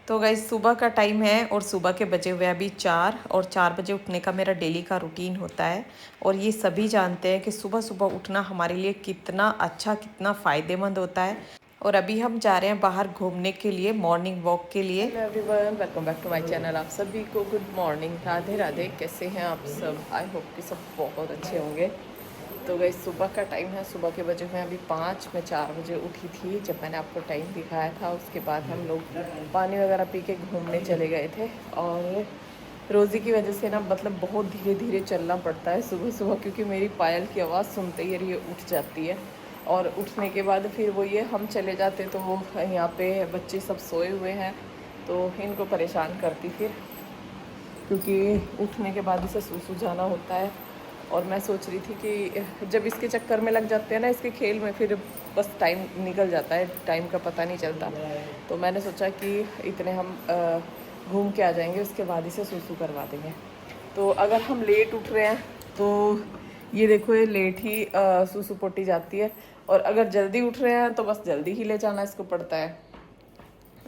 तो गाइस सुबह का टाइम है और सुबह के बजे हुए अभी 4 और 4 बजे उठने का मेरा डेली का रूटीन होता है। और ये सभी जानते हैं कि सुबह सुबह उठना हमारे लिए कितना अच्छा कितना फ़ायदेमंद होता है। और अभी हम जा रहे हैं बाहर घूमने के लिए, मॉर्निंग वॉक के लिए। Hello everyone, welcome back to my channel. आप सभी को गुड मॉर्निंग, राधे राधे। कैसे हैं आप सब? आई होप कि सब बहुत अच्छे होंगे। तो गई सुबह का टाइम है, सुबह के बजे हुए अभी 5। मैं 4 बजे उठी थी जब मैंने आपको टाइम दिखाया था। उसके बाद हम लोग पानी वगैरह पी के घूमने चले गए थे। और रोज़ी की वजह से ना मतलब बहुत धीरे धीरे चलना पड़ता है सुबह सुबह, क्योंकि मेरी पायल की आवाज़ सुनते ही ये उठ जाती है। और उठने के बाद फिर वो ये हम चले जाते तो वो यहाँ पे बच्चे सब सोए हुए हैं तो इनको परेशान करती फिर, क्योंकि उठने के बाद इसे सूसू जाना होता है। और मैं सोच रही थी कि जब इसके चक्कर में लग जाते हैं ना, इसके खेल में, फिर बस टाइम निकल जाता है, टाइम का पता नहीं चलता। तो मैंने सोचा कि इतने हम घूम के आ जाएंगे, उसके बाद इसे सूसू करवा देंगे। तो अगर हम लेट उठ रहे हैं तो ये देखो, ये लेट ही सूसू पोटी जाती है। और अगर जल्दी उठ रहे हैं तो बस जल्दी ही ले जाना इसको पड़ता है।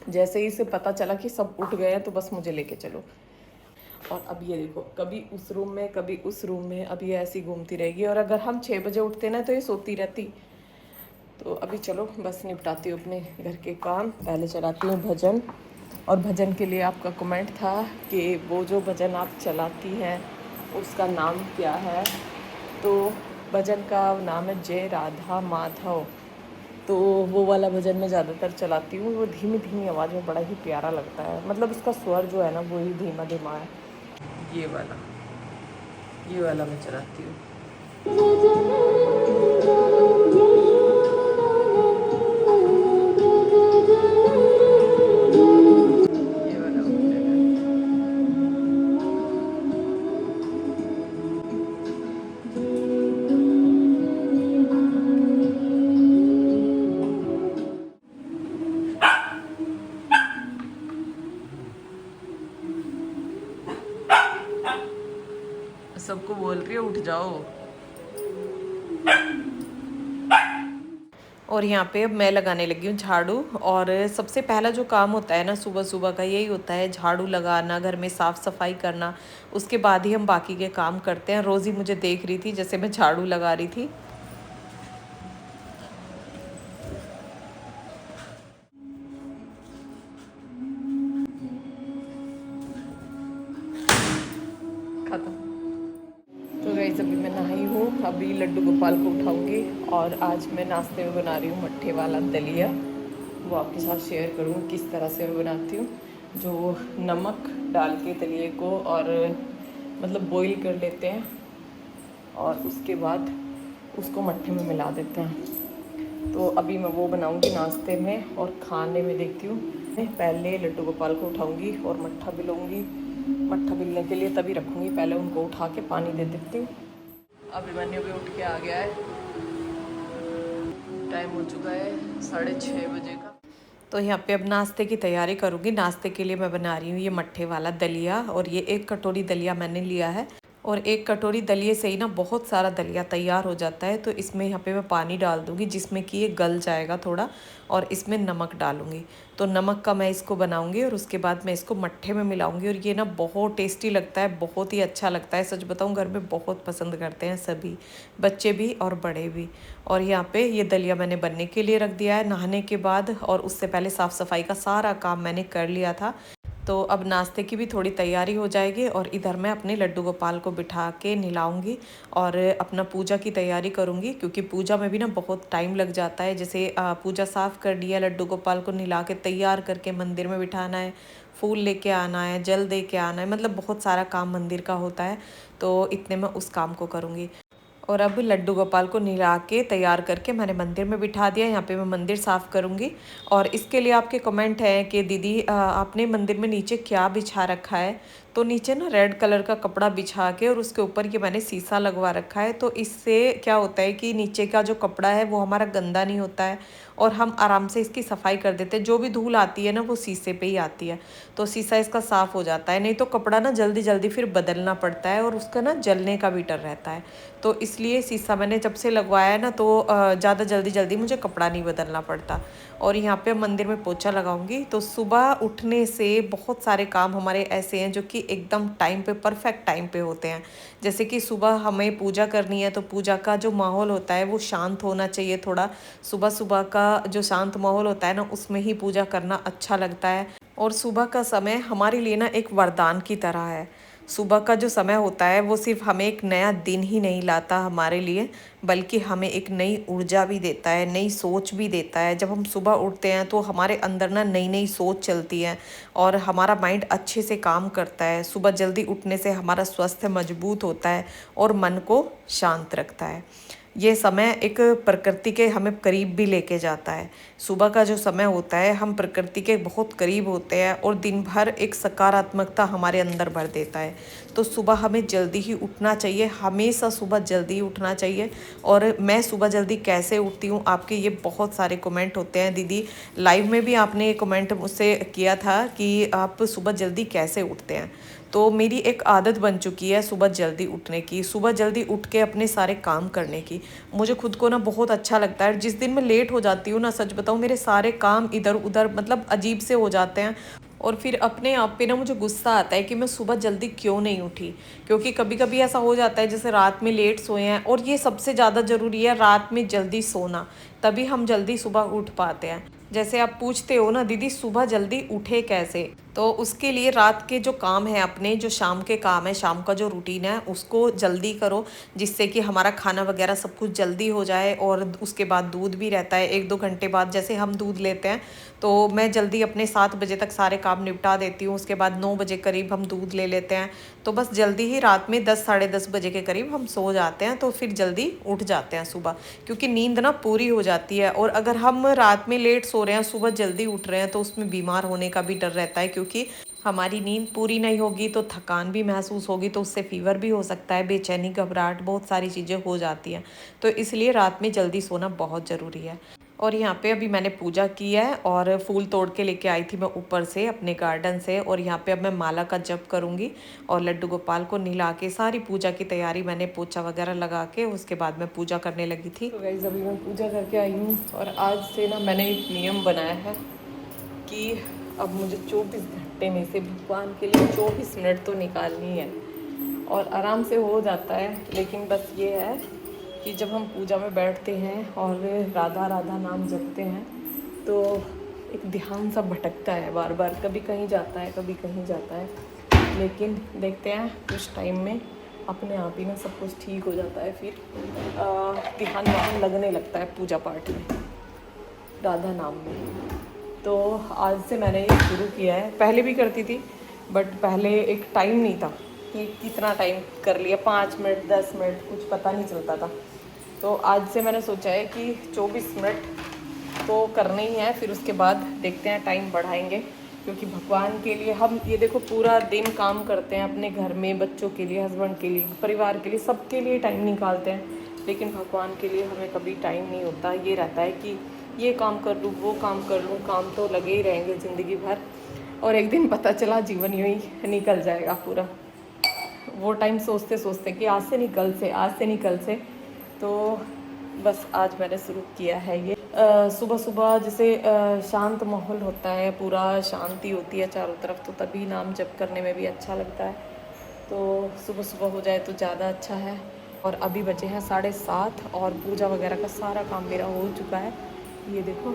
जैसे ही इसे पता चला कि सब उठ गए हैं तो बस मुझे लेके चलो। और अब ये देखो, कभी उस रूम में कभी उस रूम में, अब ये ऐसी घूमती रहेगी। और अगर हम 6 बजे उठते ना तो ये सोती रहती। तो अभी चलो बस निपटाती हूँ अपने घर के काम, पहले चलाती हूँ भजन। और भजन के लिए आपका कमेंट था कि वो जो भजन आप चलाती हैं उसका नाम क्या है। तो भजन का नाम है जय राधा माधव। तो वो वाला भजन मैं ज़्यादातर चलाती हूँ। वो धीमी धीमी आवाज़ में बड़ा ही प्यारा लगता है, मतलब उसका स्वर जो है ना वो ही धीमा धीमा है। ये वाला मैं चलाती हूँ। ये वाला भजन है। सबको बोल रही है उठ जाओ। और यहाँ पे अब मैं लगाने लगी हूँ झाड़ू। और सबसे पहला जो काम होता है ना सुबह सुबह का, यही होता है झाड़ू लगाना, घर में साफ़ सफाई करना। उसके बाद ही हम बाकी के काम करते हैं। रोज़ी मुझे देख रही थी जैसे मैं झाड़ू लगा रही थी। खत्म। तो गाइस अभी मैं नहाई हूँ, अभी लड्डू गोपाल को उठाऊंगी। और आज मैं नाश्ते में बना रही हूँ मट्ठे वाला दलिया। वो आपके साथ शेयर करूँगी किस तरह से मैं बनाती हूँ। जो नमक डाल के दलिए को और मतलब बॉईल कर लेते हैं और उसके बाद उसको मट्ठे में मिला देते हैं। तो अभी मैं वो बनाऊँगी नाश्ते में। और खाने में देखती हूँ, मैं पहले लड्डू गोपाल को उठाऊँगी और मट्ठा बिलूँगी। मट्ठा बिलने के लिए तभी रखूँगी, पहले उनको उठा के पानी दे देती हूँ। अभिमन्यु भी उठ के आ गया है, टाइम हो चुका है 6:30 बजे का। तो यहाँ पे अब नाश्ते की तैयारी करूँगी। नाश्ते के लिए मैं बना रही हूँ ये मट्ठे वाला दलिया। और ये 1 कटोरी दलिया मैंने लिया है। और 1 कटोरी दलिए से ही ना बहुत सारा दलिया तैयार हो जाता है। तो इसमें यहाँ पे मैं पानी डाल दूँगी जिसमें कि ये गल जाएगा थोड़ा। और इसमें नमक डालूँगी। तो नमक का मैं इसको बनाऊँगी और उसके बाद मैं इसको मट्ठे में मिलाऊँगी। और ये ना बहुत टेस्टी लगता है, बहुत ही अच्छा लगता है। सच बताऊँ घर में बहुत पसंद करते हैं सभी, बच्चे भी और बड़े भी। और यहाँ पे ये दलिया मैंने बनने के लिए रख दिया है नहाने के बाद। और उससे पहले साफ़ सफाई का सारा काम मैंने कर लिया था। तो अब नाश्ते की भी थोड़ी तैयारी हो जाएगी। और इधर मैं अपने लड्डू गोपाल को बिठा के नहलाऊँगी और अपना पूजा की तैयारी करूँगी, क्योंकि पूजा में भी ना बहुत टाइम लग जाता है। जैसे पूजा साफ़ कर लिया, लड्डू गोपाल को नहला के तैयार करके मंदिर में बिठाना है, फूल लेके आना है, जल दे के आना है, मतलब बहुत सारा काम मंदिर का होता है। तो इतने में उस काम को करूँगी। और अब लड्डू गोपाल को नहला के तैयार करके मैंने मंदिर में बिठा दिया। यहाँ पे मैं मंदिर साफ़ करूँगी। और इसके लिए आपके कमेंट हैं कि दीदी आपने मंदिर में नीचे क्या बिछा रखा है। तो नीचे ना रेड कलर का कपड़ा बिछा के और उसके ऊपर ये मैंने शीशा लगवा रखा है। तो इससे क्या होता है कि नीचे का जो कपड़ा है वो हमारा गंदा नहीं होता है और हम आराम से इसकी सफाई कर देते हैं। जो भी धूल आती है ना वो शीशे पे ही आती है, तो शीशा इसका साफ़ हो जाता है। नहीं तो कपड़ा ना जल्दी जल्दी फिर बदलना पड़ता है और उसका ना जलने का भी डर रहता है। तो इसलिए शीशा मैंने जब से लगवाया है ना तो ज़्यादा जल्दी जल्दी मुझे कपड़ा नहीं बदलना पड़ता। और यहाँ पे मंदिर में पोछा लगाऊंगी। तो सुबह उठने से बहुत सारे काम हमारे ऐसे हैं जो कि एकदम टाइम पे, परफेक्ट टाइम पे होते हैं। जैसे कि सुबह हमें पूजा करनी है तो पूजा का जो माहौल होता है वो शांत होना चाहिए थोड़ा। सुबह सुबह का जो शांत माहौल होता है ना, उसमें ही पूजा करना अच्छा लगता है। और सुबह का समय हमारे लिए ना एक वरदान की तरह है। सुबह का जो समय होता है वो सिर्फ हमें एक नया दिन ही नहीं लाता हमारे लिए, बल्कि हमें एक नई ऊर्जा भी देता है, नई सोच भी देता है। जब हम सुबह उठते हैं तो हमारे अंदर ना नई नई सोच चलती है और हमारा माइंड अच्छे से काम करता है। सुबह जल्दी उठने से हमारा स्वास्थ्य मजबूत होता है और मन को शांत रखता है। ये समय एक प्रकृति के हमें करीब भी लेके जाता है। सुबह का जो समय होता है हम प्रकृति के बहुत करीब होते हैं और दिन भर एक सकारात्मकता हमारे अंदर भर देता है। तो सुबह हमें जल्दी ही उठना चाहिए, हमेशा सुबह जल्दी उठना चाहिए। और मैं सुबह जल्दी कैसे उठती हूँ, आपके ये बहुत सारे कमेंट होते हैं। दीदी लाइव में भी आपने ये कमेंट मुझसे किया था कि आप सुबह जल्दी कैसे उठते हैं। तो मेरी एक आदत बन चुकी है सुबह जल्दी उठने की, सुबह जल्दी उठ के अपने सारे काम करने की। मुझे खुद को ना बहुत अच्छा लगता है। जिस दिन मैं लेट हो जाती हूँ ना, सच बताऊँ, मेरे सारे काम इधर उधर मतलब अजीब से हो जाते हैं। और फिर अपने आप पे ना मुझे गुस्सा आता है कि मैं सुबह जल्दी क्यों नहीं उठी। क्योंकि कभी कभी ऐसा हो जाता है जैसे रात में लेट सोए हैं, और ये सबसे ज़्यादा ज़रूरी है रात में जल्दी सोना, तभी हम जल्दी सुबह उठ पाते हैं। जैसे आप पूछते हो ना दीदी सुबह जल्दी उठे कैसे, तो उसके लिए रात के जो काम है अपने, जो शाम के काम है, शाम का जो रूटीन है उसको जल्दी करो, जिससे कि हमारा खाना वगैरह सब कुछ जल्दी हो जाए। और उसके बाद दूध भी रहता है, 1-2 घंटे बाद जैसे हम दूध लेते हैं, तो मैं जल्दी अपने 7 बजे तक सारे काम निपटा देती हूँ। उसके बाद 9 बजे करीब हम दूध ले लेते हैं। तो बस जल्दी ही रात में 10 साढ़े 10 बजे के करीब हम सो जाते हैं, तो फिर जल्दी उठ जाते हैं सुबह, क्योंकि नींद ना पूरी हो जाती है। और अगर हम रात में लेट सो रहे हैं, सुबह जल्दी उठ रहे हैं, तो उसमें बीमार होने का भी डर रहता है, क्योंकि हमारी नींद पूरी नहीं होगी तो थकान भी महसूस होगी, तो उससे फीवर भी हो सकता है, बेचैनी, घबराहट, बहुत सारी चीज़ें हो जाती हैं। तो इसलिए रात में जल्दी सोना बहुत ज़रूरी है। और यहाँ पे अभी मैंने पूजा की है और फूल तोड़ के लेके आई थी मैं ऊपर से अपने गार्डन से। और यहाँ पे अब मैं माला का जप करूँगी और लड्डू गोपाल को नहला के सारी पूजा की तैयारी मैंने पोछा वगैरह लगा के उसके बाद मैं पूजा करने लगी थी। तो गाइस अभी मैं पूजा करके आई हूँ और आज से ना मैंने एक नियम बनाया है कि अब मुझे 24 घंटे में से भगवान के लिए 24 मिनट तो निकालनी है। और आराम से हो जाता है, लेकिन बस ये है कि जब हम पूजा में बैठते हैं और राधा राधा नाम जपते हैं तो एक ध्यान सा भटकता है बार बार, कभी कहीं जाता है कभी कहीं जाता है। लेकिन देखते हैं कुछ टाइम में अपने आप ही ना सब कुछ ठीक हो जाता है। फिर ध्यान वहाँ लगने लगता है पूजा पाठ में, राधा नाम में। तो आज से मैंने ये शुरू किया है, पहले भी करती थी बट पहले एक टाइम नहीं था कि कितना टाइम कर लिया, 5 मिनट 10 मिनट कुछ पता नहीं चलता था। तो आज से मैंने सोचा है कि 24 मिनट तो करने ही है, फिर उसके बाद देखते हैं टाइम बढ़ाएंगे। क्योंकि भगवान के लिए हम ये देखो पूरा दिन काम करते हैं, अपने घर में बच्चों के लिए, हस्बैंड के लिए, परिवार के लिए, सबके लिए टाइम निकालते हैं, लेकिन भगवान के लिए हमें कभी टाइम नहीं होता। ये रहता है कि ये काम कर लूँ, वो काम कर लूँ, काम तो लगे ही रहेंगे ज़िंदगी भर, और एक दिन पता चला जीवन यूँ ही निकल जाएगा पूरा। वो टाइम सोचते सोचते कि आज से निकल से, आज से निकल से। तो बस आज मैंने शुरू किया है ये। सुबह सुबह जैसे शांत माहौल होता है, पूरा शांति होती है चारों तरफ, तो तभी नाम जप करने में भी अच्छा लगता है। तो सुबह सुबह हो जाए तो ज़्यादा अच्छा है। और अभी बचे हैं 7:30 और पूजा वगैरह का सारा काम मेरा हो चुका है। ये देखो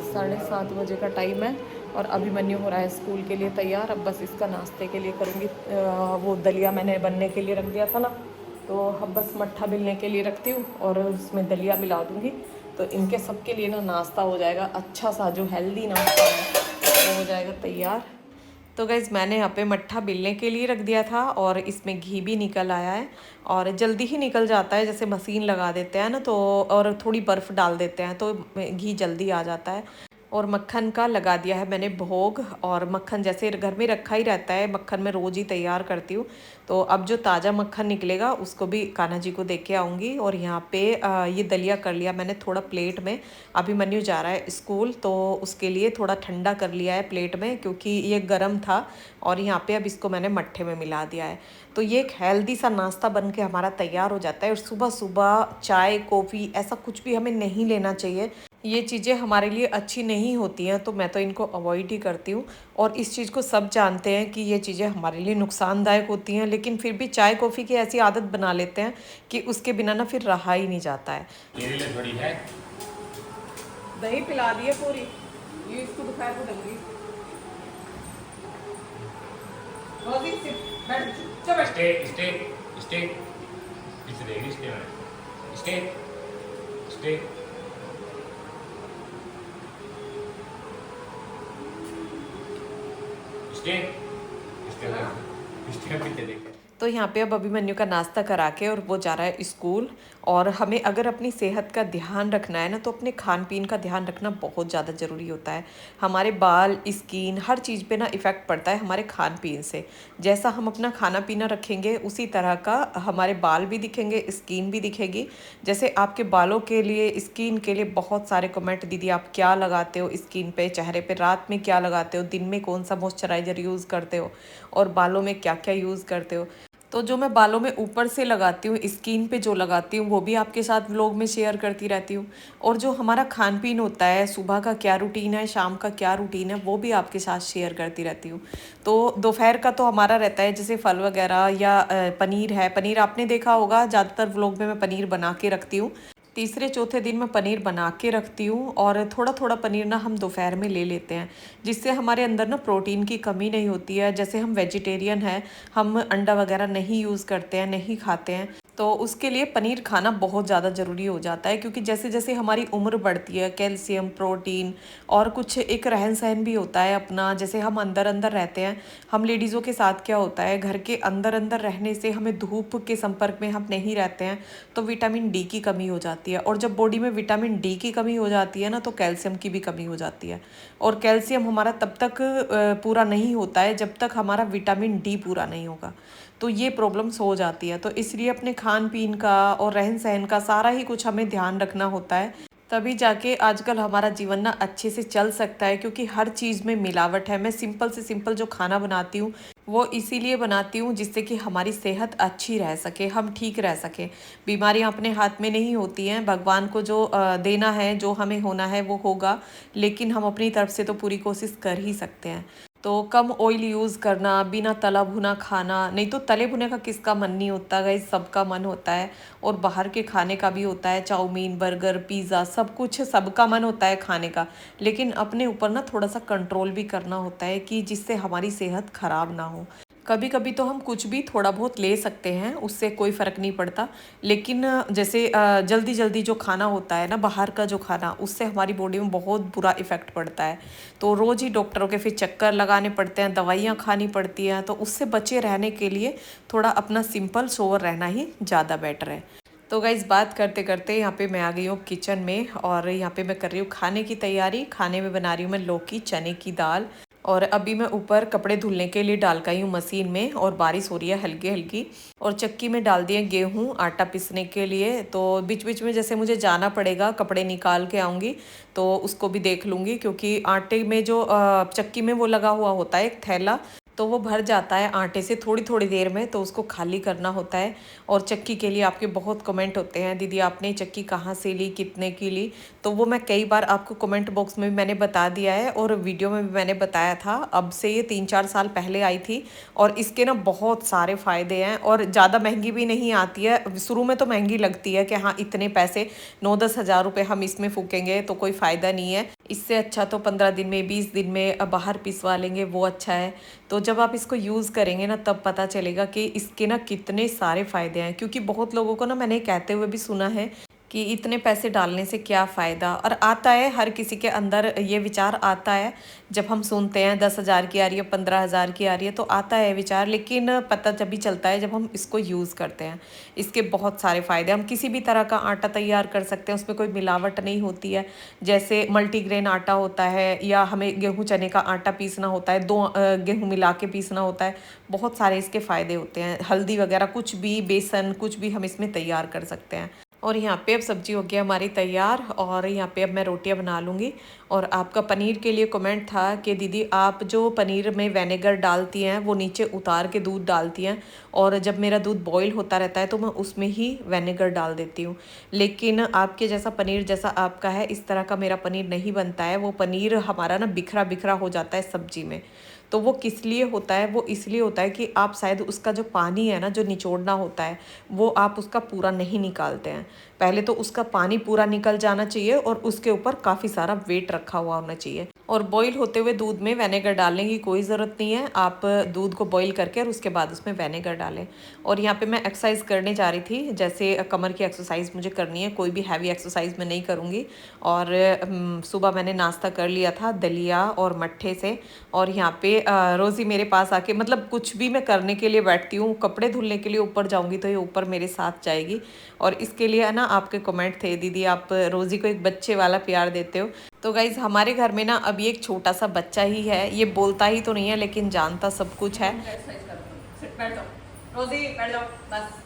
7:30 बजे का टाइम है और अभी मेन्यू हो रहा है स्कूल के लिए तैयार। अब बस इसका नाश्ते के लिए करूँगी। वो दलिया मैंने बनने के लिए रख दिया था ना, तो अब बस मट्ठा मिलने के लिए रखती हूँ और उसमें दलिया मिला दूँगी, तो इनके सबके लिए ना नाश्ता हो जाएगा, अच्छा सा जो हेल्दी नाश्ता है वो हो जाएगा तैयार। तो गाइज़ मैंने यहाँ पे मट्ठा बेलने के लिए रख दिया था और इसमें घी भी निकल आया है और जल्दी ही निकल जाता है, जैसे मशीन लगा देते हैं ना तो, और थोड़ी बर्फ़ डाल देते हैं तो घी जल्दी आ जाता है। और मक्खन का लगा दिया है मैंने भोग, और मक्खन जैसे घर में रखा ही रहता है, मक्खन मैं रोज़ ही तैयार करती हूँ। तो अब जो ताज़ा मक्खन निकलेगा उसको भी कान्हा जी को दे के आऊँगी। और यहाँ पे ये दलिया कर लिया मैंने थोड़ा प्लेट में। अभी मन्नू जा रहा है स्कूल तो उसके लिए थोड़ा ठंडा कर लिया है प्लेट में, क्योंकि ये गर्म था। और यहाँ पे अब इसको मैंने मट्ठे में मिला दिया है। तो ये एक हेल्दी सा नाश्ता बन के हमारा तैयार हो जाता है। और सुबह सुबह चाय कॉफ़ी ऐसा कुछ भी हमें नहीं लेना चाहिए। ये चीज़ें हमारे लिए अच्छी नहीं होती हैं, तो मैं तो इनको अवॉइड ही करती हूँ। और इस चीज़ को सब जानते हैं कि ये चीज़ें हमारे लिए नुकसानदायक होती हैं, लेकिन फिर भी चाय कॉफ़ी की ऐसी आदत बना लेते हैं कि उसके बिना ना फिर रहा ही नहीं जाता है। मेरे लिए थोड़ी है। दही पिला दिए पूरी, ये इसको दोपहर को दूंगी। रोजी बैठ, चल बैठ। स्टे स्टे स्टे पीछे देगी, स्टे में stay stay stay stay stay पीछे देख। तो यहाँ पे अब अभिमन्यु का नाश्ता करा के और वो जा रहा है स्कूल। और हमें अगर अपनी सेहत का ध्यान रखना है ना, तो अपने खान पीन का ध्यान रखना बहुत ज़्यादा ज़रूरी होता है। हमारे बाल, स्किन, हर चीज़ पे ना इफ़ेक्ट पड़ता है हमारे खान पीन से। जैसा हम अपना खाना पीना रखेंगे उसी तरह का हमारे बाल भी दिखेंगे, स्किन भी दिखेगी। जैसे आपके बालों के लिए, स्किन के लिए बहुत सारे कमेंट, दीदी आप क्या लगाते हो स्किन पे, चेहरे पे, रात में क्या लगाते हो, दिन में कौन सा मॉइस्चराइज़र यूज़ करते हो, और बालों में क्या क्या यूज़ करते हो। तो जो मैं बालों में ऊपर से लगाती हूँ, स्किन पे जो लगाती हूँ, वो भी आपके साथ व्लॉग में शेयर करती रहती हूँ। और जो हमारा खान पीन होता है, सुबह का क्या रूटीन है, शाम का क्या रूटीन है, वो भी आपके साथ शेयर करती रहती हूँ। तो दोपहर का तो हमारा रहता है जैसे फल वगैरह या पनीर है। पनीर आपने देखा होगा, ज़्यादातर व्लॉग में मैं पनीर बना के रखती हूँ। तीसरे चौथे दिन मैं पनीर बना के रखती हूँ, और थोड़ा थोड़ा पनीर ना हम दोपहर में ले लेते हैं, जिससे हमारे अंदर ना प्रोटीन की कमी नहीं होती है। जैसे हम वेजिटेरियन हैं, हम अंडा वगैरह नहीं यूज़ करते हैं, नहीं खाते हैं, तो उसके लिए पनीर खाना बहुत ज़्यादा ज़रूरी हो जाता है। क्योंकि जैसे जैसे हमारी उम्र बढ़ती है, कैल्शियम, प्रोटीन और कुछ एक रहन सहन भी होता है अपना। जैसे हम अंदर अंदर रहते हैं, हम लेडीज़ों के साथ क्या होता है, घर के अंदर अंदर रहने से हमें धूप के संपर्क में हम नहीं रहते हैं, तो विटामिन डी की कमी हो जाती है। और जब बॉडी में विटामिन डी की कमी हो जाती है ना, तो कैल्शियम की भी कमी हो जाती है। और कैल्शियम हमारा तब तक पूरा नहीं होता है जब तक हमारा विटामिन डी पूरा नहीं होगा। तो ये प्रॉब्लम्स हो जाती है। तो इसलिए अपने खान पीन का और रहन सहन का सारा ही कुछ हमें ध्यान रखना होता है, तभी जाके आजकल हमारा जीवन ना अच्छे से चल सकता है। क्योंकि हर चीज़ में मिलावट है। मैं सिंपल से सिंपल जो खाना बनाती हूँ, वो इसीलिए बनाती हूँ जिससे कि हमारी सेहत अच्छी रह सके, हम ठीक रह सके। बीमारियाँ अपने हाथ में नहीं होती हैं, भगवान को जो देना है, जो हमें होना है वो होगा। लेकिन हम अपनी तरफ से तो पूरी कोशिश कर ही सकते हैं। तो कम ऑयल यूज़ करना, बिना तला भुना खाना। नहीं तो तले भुने का किसका मन नहीं होता गाइस, सबका मन होता है। और बाहर के खाने का भी होता है, चाउमीन, बर्गर, पिज़्ज़ा, सब कुछ सबका मन होता है खाने का। लेकिन अपने ऊपर ना थोड़ा सा कंट्रोल भी करना होता है, कि जिससे हमारी सेहत खराब ना हो। कभी कभी तो हम कुछ भी थोड़ा बहुत ले सकते हैं, उससे कोई फ़र्क नहीं पड़ता। लेकिन जैसे जल्दी जल्दी जो खाना होता है ना, बाहर का जो खाना, उससे हमारी बॉडी में बहुत बुरा इफ़ेक्ट पड़ता है। तो रोज़ ही डॉक्टरों के फिर चक्कर लगाने पड़ते हैं, दवाइयाँ खानी पड़ती हैं। तो उससे बचे रहने के लिए थोड़ा अपना सिंपल सोवर रहना ही ज़्यादा बेटर है। तो गाइज़, बात करते करते यहाँ पे मैं आ गई हूँ किचन में, और यहाँ पे मैं कर रही हूँ खाने की तैयारी। खाने में बना रही हूँ मैं लौकी चने की दाल। और अभी मैं ऊपर कपड़े धुलने के लिए डाल गई हूँ मशीन में, और बारिश हो रही है हल्की हल्की। और चक्की में डाल दिए गेहूँ आटा पीसने के लिए। तो बीच बीच में जैसे मुझे जाना पड़ेगा, कपड़े निकाल के आऊँगी तो उसको भी देख लूँगी। क्योंकि आटे में जो चक्की में वो लगा हुआ होता है एक थैला, तो वो भर जाता है आटे से थोड़ी थोड़ी देर में, तो उसको खाली करना होता है। और चक्की के लिए आपके बहुत कमेंट होते हैं, दीदी आपने चक्की कहाँ से ली, कितने की ली। तो वो मैं कई बार आपको कमेंट बॉक्स में भी मैंने बता दिया है, और वीडियो में भी मैंने बताया था। अब से ये 3-4 साल पहले आई थी। और इसके ना बहुत सारे फ़ायदे हैं, और ज़्यादा महंगी भी नहीं आती है। शुरू में तो महंगी लगती है कि हाँ इतने पैसे, 9-10 हज़ार रुपये हम इसमें फूकेंगे तो कोई फ़ायदा नहीं है। इससे अच्छा तो 15 दिन में, 20 दिन में बाहर पिसवा लेंगे, वो अच्छा है। तो जब आप इसको यूज़ करेंगे ना, तब पता चलेगा कि इसके ना कितने सारे फ़ायदे हैं। क्योंकि बहुत लोगों को ना मैंने कहते हुए भी सुना है कि इतने पैसे डालने से क्या फ़ायदा, और आता है हर किसी के अंदर ये विचार आता है। जब हम सुनते हैं 10,000 की आ रही है, 15,000 की आ रही है, तो आता है विचार। लेकिन पता तभी चलता है जब हम इसको यूज़ करते हैं। इसके बहुत सारे फ़ायदे, हम किसी भी तरह का आटा तैयार कर सकते हैं, उसमें कोई मिलावट नहीं होती है। जैसे मल्टीग्रेन आटा होता है, या हमें गेहूँ चने का आटा पीसना होता है, दो गेहूँ मिला के पीसना होता है। बहुत सारे इसके फ़ायदे होते हैं। हल्दी वगैरह कुछ भी, बेसन कुछ भी हम इसमें तैयार कर सकते हैं। और यहाँ पे अब सब्जी हो गया हमारी तैयार और यहाँ पे अब मैं रोटियां बना लूँगी। और आपका पनीर के लिए कमेंट था कि दीदी आप जो पनीर में विनेगर डालती हैं वो नीचे उतार के दूध डालती हैं, और जब मेरा दूध बॉईल होता रहता है तो मैं उसमें ही विनेगर डाल देती हूँ। लेकिन आपके जैसा पनीर जैसा आपका है, इस तरह का मेरा पनीर नहीं बनता है। वो पनीर हमारा ना बिखरा बिखरा हो जाता है सब्जी में। तो वो किस लिए होता है? वो इसलिए होता है कि आप शायद उसका जो पानी है ना, जो निचोड़ना होता है, वो आप उसका पूरा नहीं निकालते हैं। पहले तो उसका पानी पूरा निकल जाना चाहिए और उसके ऊपर काफ़ी सारा वेट रखा हुआ होना चाहिए। और बॉईल होते हुए दूध में विनेगर डालने की कोई ज़रूरत नहीं है। आप दूध को बॉईल करके और उसके बाद उसमें विनेगर डालें। और यहाँ पे मैं एक्सरसाइज करने जा रही थी, जैसे कमर की एक्सरसाइज मुझे करनी है, कोई भी हैवी एक्सरसाइज मैं नहीं करूँगी। और सुबह मैंने नाश्ता कर लिया था दलिया और मट्ठे से। और यहाँ पे रोज़ी मेरे पास आके, मतलब कुछ भी मैं करने के लिए बैठती हूँ, कपड़े धुलने के लिए ऊपर जाऊँगी तो ये ऊपर मेरे साथ जाएगी। और इसके लिए ना आपके कमेंट थे, दीदी आप रोज़ी को एक बच्चे वाला प्यार देते हो। तो गाइज़ हमारे घर में ना अभी एक छोटा सा बच्चा ही है, ये बोलता ही तो नहीं है लेकिन जानता सब कुछ है। बैठ जाओ रोज़ी, बैठ जाओ बस।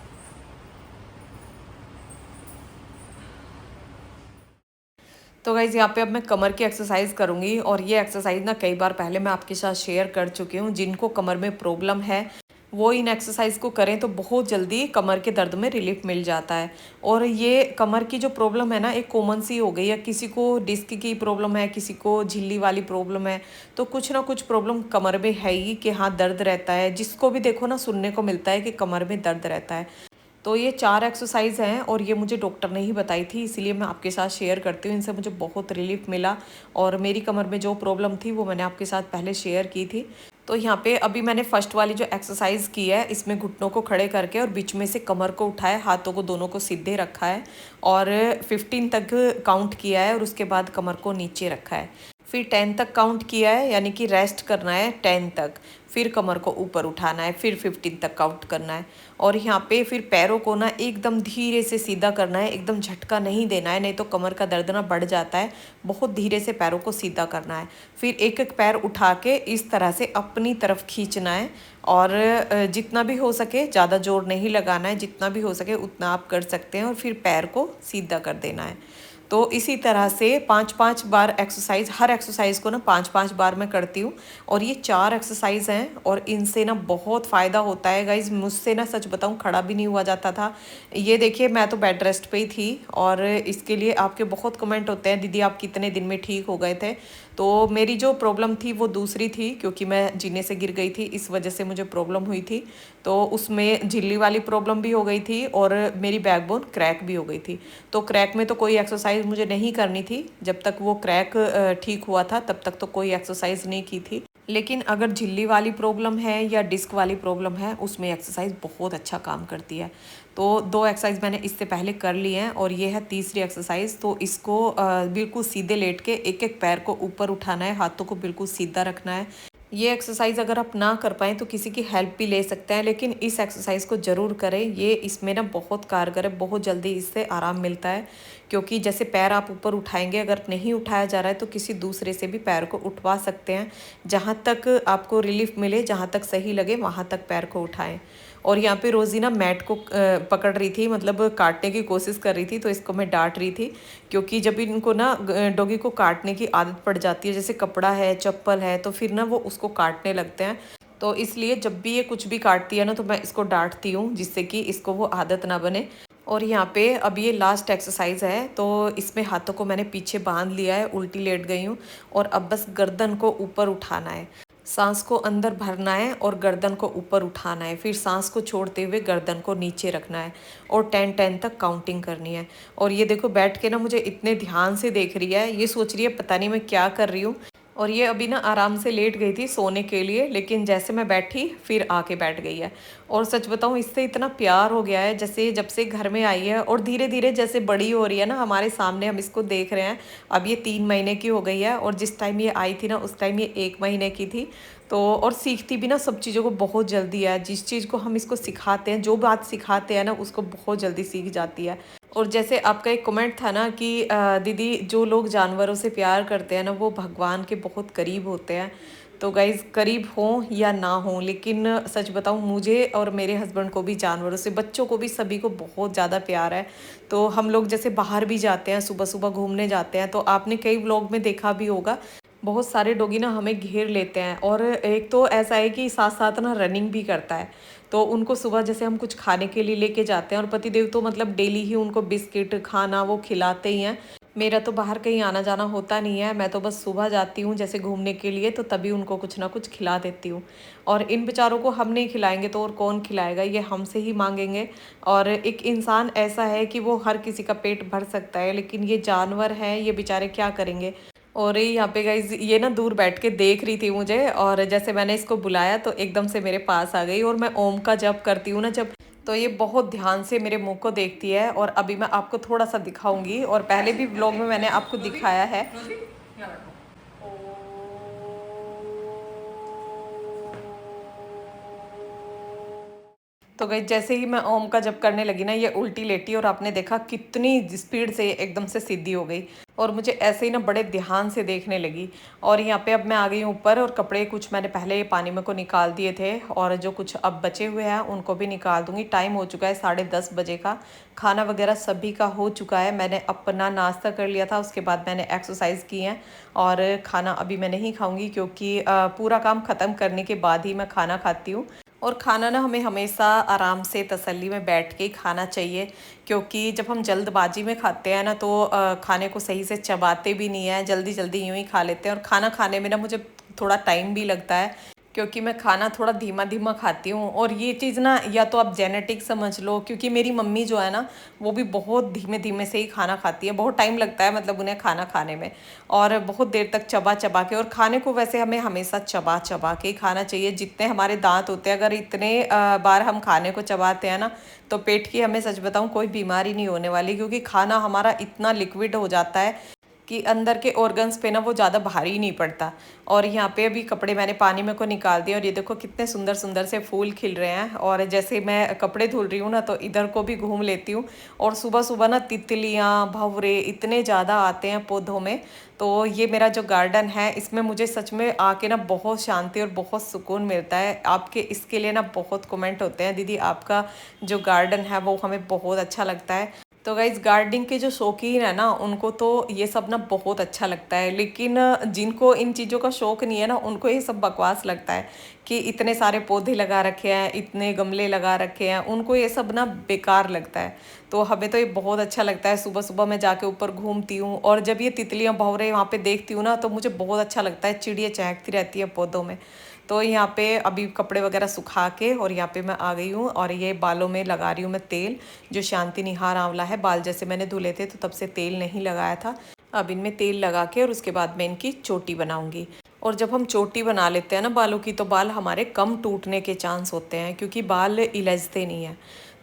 तो गाइज़ यहाँ पे अब मैं कमर की एक्सरसाइज करूँगी, और ये एक्सरसाइज ना कई बार पहले मैं आपके साथ शेयर कर चुकी हूँ। जिनको कमर में प्रॉब्लम है वो इन एक्सरसाइज को करें तो बहुत जल्दी कमर के दर्द में रिलीफ मिल जाता है। और ये कमर की जो प्रॉब्लम है ना, एक कॉमन सी हो गई है। किसी को डिस्क की प्रॉब्लम है, किसी को झिल्ली वाली प्रॉब्लम है, तो कुछ ना कुछ प्रॉब्लम कमर में है ही कि हाँ दर्द रहता है। जिसको भी देखो ना सुनने को मिलता है कि कमर में दर्द रहता है। तो ये 4 एक्सरसाइज हैं और ये मुझे डॉक्टर ने ही बताई थी, इसलिए मैं आपके साथ शेयर करती हूँ। इनसे मुझे बहुत रिलीफ मिला, और मेरी कमर में जो प्रॉब्लम थी वो मैंने आपके साथ पहले शेयर की थी। तो यहाँ पे अभी मैंने फर्स्ट वाली जो एक्सरसाइज की है, इसमें घुटनों को खड़े करके और बीच में से कमर को उठाए, हाथों को दोनों को सीधे रखा है और 15 तक काउंट किया है, और उसके बाद कमर को नीचे रखा है। फिर 10 तक काउंट किया है, यानी कि रेस्ट करना है 10 तक। फिर कमर को ऊपर उठाना है, फिर 15 तक काउंट करना है। और यहाँ पे फिर पैरों को ना एकदम धीरे से सीधा करना है, एकदम झटका नहीं देना है, नहीं तो कमर का दर्द ना बढ़ जाता है। बहुत धीरे से पैरों को सीधा करना है। फिर एक एक पैर उठा के इस तरह से अपनी तरफ खींचना है, और जितना भी हो सके, ज़्यादा जोर नहीं लगाना है, जितना भी हो सके उतना आप कर सकते हैं। और फिर पैर को सीधा कर देना है। तो इसी तरह से 5-5 बार एक्सरसाइज, हर एक्सरसाइज को ना 5-5 बार मैं करती हूँ। और ये 4 एक्सरसाइज हैं और इनसे ना बहुत फ़ायदा होता है गाइज। मुझसे ना सच बताऊँ खड़ा भी नहीं हुआ जाता था। ये देखिए मैं तो बेड रेस्ट पे ही थी, और इसके लिए आपके बहुत कमेंट होते हैं, दीदी आप कितने दिन में ठीक हो गए थे। तो मेरी जो प्रॉब्लम थी वो दूसरी थी, क्योंकि मैं जीने से गिर गई थी, इस वजह से मुझे प्रॉब्लम हुई थी। तो उसमें झिल्ली वाली प्रॉब्लम भी हो गई थी और मेरी बैकबोन क्रैक भी हो गई थी। तो क्रैक में तो कोई एक्सरसाइज मुझे नहीं करनी थी, जब तक वो क्रैक ठीक हुआ था तब तक तो कोई एक्सरसाइज नहीं की थी। लेकिन अगर झिल्ली वाली प्रॉब्लम है या डिस्क वाली प्रॉब्लम है, उसमें एक्सरसाइज बहुत अच्छा काम करती है। तो 2 एक्सरसाइज मैंने इससे पहले कर ली हैं, और ये है तीसरी एक्सरसाइज। तो इसको बिल्कुल सीधे लेट के एक एक पैर को ऊपर उठाना है, हाथों को बिल्कुल सीधा रखना है। ये एक्सरसाइज अगर आप ना कर पाएँ तो किसी की हेल्प भी ले सकते हैं, लेकिन इस एक्सरसाइज को ज़रूर करें। ये इसमें ना बहुत कारगर है, बहुत जल्दी इससे आराम मिलता है। क्योंकि जैसे पैर आप ऊपर उठाएंगे, अगर नहीं उठाया जा रहा है तो किसी दूसरे से भी पैर को उठवा सकते हैं। जहाँ तक आपको रिलीफ मिले, जहाँ तक सही लगे वहाँ तक पैर को उठाएं। और यहाँ पे रोज़ी ना मैट को पकड़ रही थी, मतलब काटने की कोशिश कर रही थी, तो इसको मैं डांट रही थी। क्योंकि जब इनको ना डॉगी को काटने की आदत पड़ जाती है, जैसे कपड़ा है, चप्पल है, तो फिर ना वो उसको काटने लगते हैं। तो इसलिए जब भी ये कुछ भी काटती है ना, तो मैं इसको डांटती हूँ, जिससे कि इसको वो आदत ना बने। और यहाँ पे अब ये लास्ट एक्सरसाइज है, तो इसमें हाथों को मैंने पीछे बांध लिया है, उल्टी लेट गई हूँ। और अब बस गर्दन को ऊपर उठाना है, सांस को अंदर भरना है और गर्दन को ऊपर उठाना है। फिर सांस को छोड़ते हुए गर्दन को नीचे रखना है, और 10-10 तक काउंटिंग करनी है। और ये देखो बैठ के ना मुझे इतने ध्यान से देख रही है, ये सोच रही है पता नहीं मैं क्या कर रही हूँ। और ये अभी ना आराम से लेट गई थी सोने के लिए, लेकिन जैसे मैं बैठी फिर आके बैठ गई है। और सच बताऊँ इससे इतना प्यार हो गया है, जैसे जब से घर में आई है, और धीरे धीरे जैसे बड़ी हो रही है ना हमारे सामने, हम इसको देख रहे हैं। अब ये 3 महीने की हो गई है, और जिस टाइम ये आई थी ना उस टाइम ये 1 महीने की थी। तो और सीखती भी ना सब चीज़ों को बहुत जल्दी है। जिस चीज़ को हम इसको सिखाते हैं, जो बात सिखाते हैं ना, उसको बहुत जल्दी सीख जाती है। और जैसे आपका एक कमेंट था ना कि दीदी जो लोग जानवरों से प्यार करते हैं ना वो भगवान के बहुत करीब होते हैं। तो गाइज़ करीब हों या ना हों, लेकिन सच बताऊं मुझे और मेरे हस्बैंड को भी जानवरों से, बच्चों को भी, सभी को बहुत ज़्यादा प्यार है। तो हम लोग जैसे बाहर भी जाते हैं, सुबह सुबह घूमने जाते हैं, तो आपने कई व्लॉग में देखा भी होगा बहुत सारे डॉगी ना हमें घेर लेते हैं। और एक तो ऐसा है कि साथ साथ ना रनिंग भी करता है। तो उनको सुबह जैसे हम कुछ खाने के लिए लेके जाते हैं, और पतिदेव तो मतलब डेली ही उनको बिस्किट खाना वो खिलाते ही हैं। मेरा तो बाहर कहीं आना जाना होता नहीं है, मैं तो बस सुबह जाती हूँ जैसे घूमने के लिए, तो तभी उनको कुछ ना कुछ खिला देती हूँ। और इन बेचारों को हम नहीं खिलाएंगे तो और कौन खिलाएगा, ये हमसे ही मांगेंगे। और एक इंसान ऐसा है कि वो हर किसी का पेट भर सकता है, लेकिन ये जानवर हैं, ये बेचारे क्या करेंगे। और यहाँ पे गाइज ये ना दूर बैठ के देख रही थी मुझे, और जैसे मैंने इसको बुलाया तो एकदम से मेरे पास आ गई। और मैं ओम का जप करती हूँ ना जब, तो ये बहुत ध्यान से मेरे मुंह को देखती है। और अभी मैं आपको थोड़ा सा दिखाऊंगी, और पहले भी व्लॉग में मैंने आपको दिखाया है। तो गई जैसे ही मैं ओम का जप करने लगी ना, ये उल्टी लेटी, और आपने देखा कितनी स्पीड से एकदम से सीधी हो गई। और मुझे ऐसे ही ना बड़े ध्यान से देखने लगी। और यहाँ पे अब मैं आ गई हूँ ऊपर, और कपड़े कुछ मैंने पहले पानी में को निकाल दिए थे, और जो कुछ अब बचे हुए हैं उनको भी निकाल दूंगी। टाइम हो चुका है 10:30 बजे का। खाना वगैरह सभी का हो चुका है, मैंने अपना नाश्ता कर लिया था, उसके बाद मैंने एक्सरसाइज की है। और खाना अभी मैं नहीं खाऊंगी, क्योंकि पूरा काम ख़त्म करने के बाद ही मैं खाना खाती हूँ। और खाना ना हमें हमेशा आराम से तसल्ली में बैठ के ही खाना चाहिए, क्योंकि जब हम जल्दबाजी में खाते हैं ना तो खाने को सही से चबाते भी नहीं है, जल्दी जल्दी यूं ही खा लेते हैं। और खाना खाने में ना मुझे थोड़ा टाइम भी लगता है, क्योंकि मैं खाना थोड़ा धीमा धीमा खाती हूँ। और ये चीज़ ना या तो आप जेनेटिक समझ लो, क्योंकि मेरी मम्मी जो है ना वो भी बहुत धीमे धीमे से ही खाना खाती है, बहुत टाइम लगता है मतलब उन्हें खाना खाने में, और बहुत देर तक चबा चबा के। और खाने को वैसे हमें हमेशा चबा चबा के ही खाना चाहिए, जितने हमारे दांत होते हैं, अगर इतने बार हम खाने को चबाते हैं ना तो पेट की, हमें सच बताऊं, कोई बीमारी नहीं होने वाली, क्योंकि खाना हमारा इतना लिक्विड हो जाता है कि अंदर के ऑर्गन्स पे ना वो ज़्यादा भारी नहीं पड़ता। और यहाँ पे अभी कपड़े मैंने पानी में को निकाल दिए, और ये देखो कितने सुंदर सुंदर से फूल खिल रहे हैं। और जैसे मैं कपड़े धुल रही हूँ ना तो इधर को भी घूम लेती हूँ। और सुबह सुबह ना तितलियाँ भंवरे इतने ज़्यादा आते हैं पौधों में। तो ये मेरा जो गार्डन है इसमें मुझे सच में आके ना बहुत शांति और बहुत सुकून मिलता है। आपके इसके लिए ना बहुत कमेंट होते हैं, दीदी आपका जो गार्डन है वो हमें बहुत अच्छा लगता है। तो गाइज गार्डनिंग के जो शौकीन है ना उनको तो ये सब ना बहुत अच्छा लगता है, लेकिन जिनको इन चीज़ों का शौक नहीं है ना उनको ये सब बकवास लगता है कि इतने सारे पौधे लगा रखे हैं, इतने गमले लगा रखे हैं, उनको ये सब ना बेकार लगता है। तो हमें तो ये बहुत अच्छा लगता है। सुबह सुबह मैं जाके ऊपर घूमती हूँ, और जब ये तितलियाँ भंवरे वहाँ पे देखती हूँ ना तो मुझे बहुत अच्छा लगता है, चिड़िया चहकती रहती है पौधों में। तो यहाँ पे अभी कपड़े वगैरह सुखा के और यहाँ पे मैं आ गई हूँ, और ये बालों में लगा रही हूँ मैं तेल, जो शांति निहार आंवला है। बाल जैसे मैंने धुले थे तो तब से तेल नहीं लगाया था, अब इनमें तेल लगा के और उसके बाद मैं इनकी चोटी बनाऊंगी। और जब हम चोटी बना लेते हैं ना बालों की, तो बाल हमारे कम टूटने के चांस होते हैं, क्योंकि बाल इलझते नहीं हैं।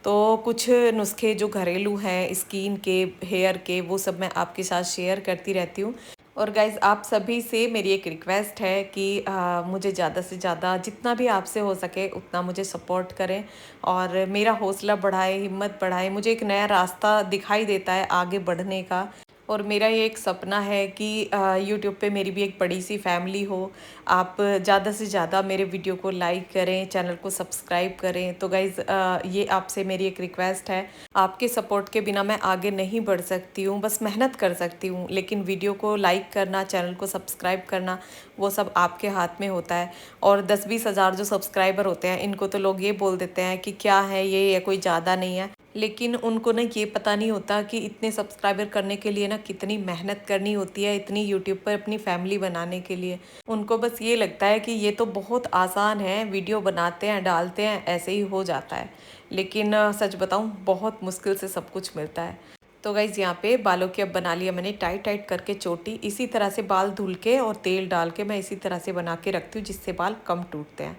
तो कुछ नुस्खे जो घरेलू हैं स्किन के, हेयर के, वो सब मैं आपके साथ शेयर करती रहती हूँ। और गाइज़ आप सभी से मेरी एक रिक्वेस्ट है कि मुझे ज़्यादा से ज़्यादा जितना भी आपसे हो सके उतना मुझे सपोर्ट करें, और मेरा हौसला बढ़ाए, हिम्मत बढ़ाए। मुझे एक नया रास्ता दिखाई देता है आगे बढ़ने का। और मेरा ये एक सपना है कि यूट्यूब पे मेरी भी एक बड़ी सी फैमिली हो। आप ज़्यादा से ज़्यादा मेरे वीडियो को लाइक करें, चैनल को सब्सक्राइब करें। तो गाइज़ ये आपसे मेरी एक रिक्वेस्ट है। आपके सपोर्ट के बिना मैं आगे नहीं बढ़ सकती हूँ, बस मेहनत कर सकती हूँ, लेकिन वीडियो को लाइक करना, चैनल को सब्सक्राइब करना, वो सब आपके हाथ में होता है। और 10-20 हज़ार जो सब्सक्राइबर होते हैं इनको तो लोग ये बोल देते हैं कि क्या है ये कोई ज़्यादा नहीं है, लेकिन उनको ना ये पता नहीं होता कि इतने सब्सक्राइबर करने के लिए ना कितनी मेहनत करनी होती है, इतनी यूट्यूब पर अपनी फैमिली बनाने के लिए। उनको बस ये लगता है कि ये तो बहुत आसान है, वीडियो बनाते हैं डालते हैं ऐसे ही हो जाता है, लेकिन सच बताऊं बहुत मुश्किल से सब कुछ मिलता है। तो गाइज़ यहाँ पे बालों की अब बना लिया मैंने टाइट टाइट करके चोटी। इसी तरह से बाल धुल के और तेल डाल के मैं इसी तरह से बना के रखती हूँ, जिससे बाल कम टूटते हैं।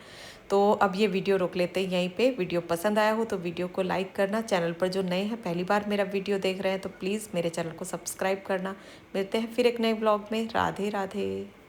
तो अब ये वीडियो रोक लेते हैं यहीं पे। वीडियो पसंद आया हो तो वीडियो को लाइक करना, चैनल पर जो नए हैं पहली बार मेरा वीडियो देख रहे हैं तो प्लीज़ मेरे चैनल को सब्सक्राइब करना। मिलते हैं फिर एक नए ब्लॉग में। राधे राधे।